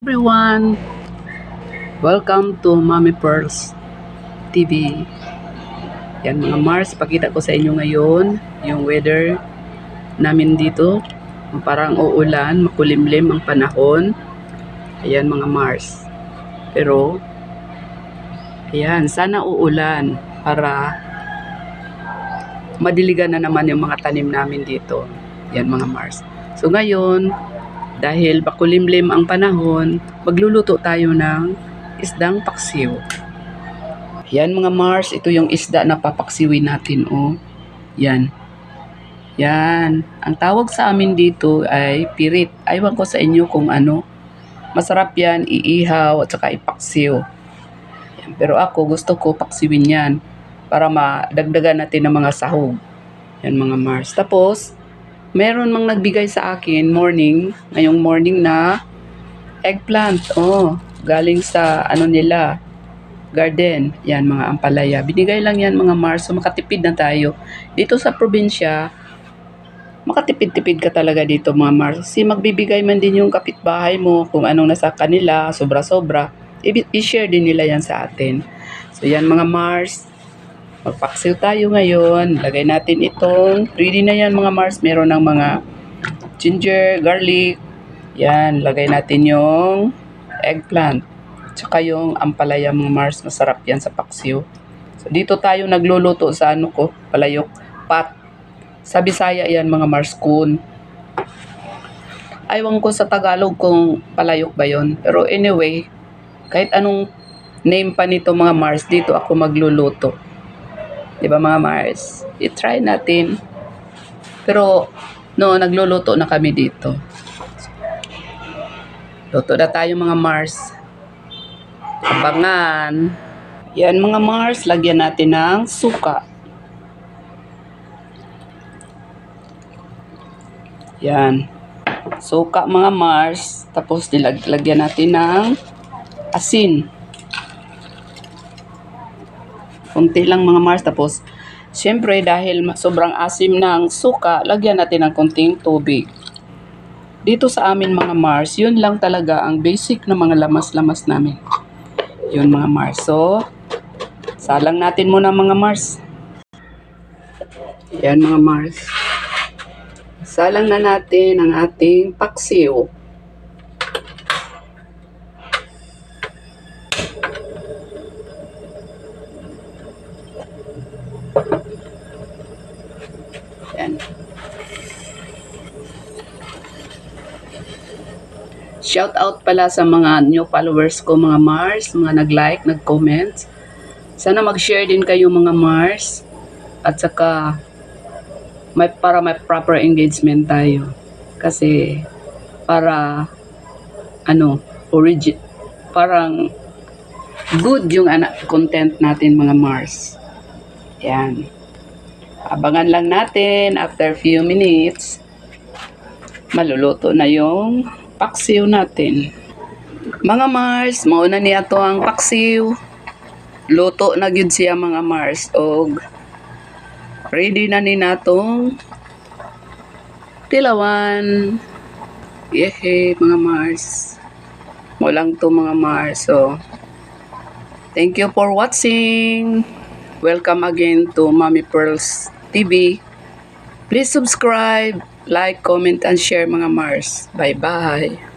Everyone, welcome to Mommy Pearls TV. Yan mga Mars, pakita ko sa inyo ngayon yung weather namin dito. Parang uulan, makulimlim ang panahon. Ayan mga Mars. Pero, ayan, sana uulan para madiligan na naman yung mga tanim namin dito. Yan mga Mars. So ngayon, dahil makulimlim ang panahon, magluluto tayo ng isdang paksiw. Yan mga Mars, ito yung isda na papaksiwin natin. Oh. Yan. Yan. Ang tawag sa amin dito ay pirit. Aywan ko sa inyo kung ano. Masarap yan, iihaw at saka ipaksiw. Yan. Pero ako gusto ko paksiwin yan para madagdagan natin ng mga sahog. Yan mga Mars. Tapos, meron mang nagbigay sa akin ngayong morning na eggplant. Oh, galing sa nila, garden. Yan mga ampalaya. Binigay lang yan mga Mars. So makatipid na tayo. Dito sa probinsya, makatipid-tipid ka talaga dito mga Mars. Kasi magbibigay man din yung kapitbahay mo kung anong nasa kanila, sobra-sobra. I-share din nila yan sa atin. So yan mga Mars. Magpaksiw tayo ngayon. Lagay natin itong, ready na yan mga Mars. Meron ng mga ginger, garlic. Yan, lagay natin yung eggplant. Tsaka yung ampalaya mga Mars. Masarap yan sa paksiw. So dito tayo nagluluto sa palayok, pat. Sa Bisaya yan mga Mars, kun. Aywan ko sa Tagalog kung palayok ba yun. Pero anyway, kahit anong name pa nito mga Mars, dito ako magluluto. Diba mga Mars? I-try natin. Pero, nagluluto na kami dito. Luto na tayo mga Mars. Abangan. Yan mga Mars, lagyan natin ng suka. Yan. Suka mga Mars. Tapos lagyan natin ng asin. Kunti lang mga Mars. Tapos, syempre dahil sobrang asim ng suka, lagyan natin ng konting tubig. Dito sa amin mga Mars, yun lang talaga ang basic na mga lamas-lamas namin. Yun mga Mars. So, salang natin muna mga Mars. Yan mga Mars. Salang na natin ang ating paksiw. Yan. Shout out pala sa mga new followers ko mga Mars, mga nag-like, nag-comment. Sana mag-share din kayo mga Mars. At saka para may proper engagement tayo. Kasi para parang good yung content natin mga Mars. Yan. Abangan lang natin, after few minutes, maluluto na yung paksiw natin. Mga Mars, mauna niya to ang paksiw. Luto na gyud siya mga Mars. Og ready na ni natong tilawan. Yehe mga Mars. Walang to mga Mars. So, thank you for watching. Welcome again to Mommy Pearls TV. Please subscribe, like, comment, and share mga Mars. Bye-bye.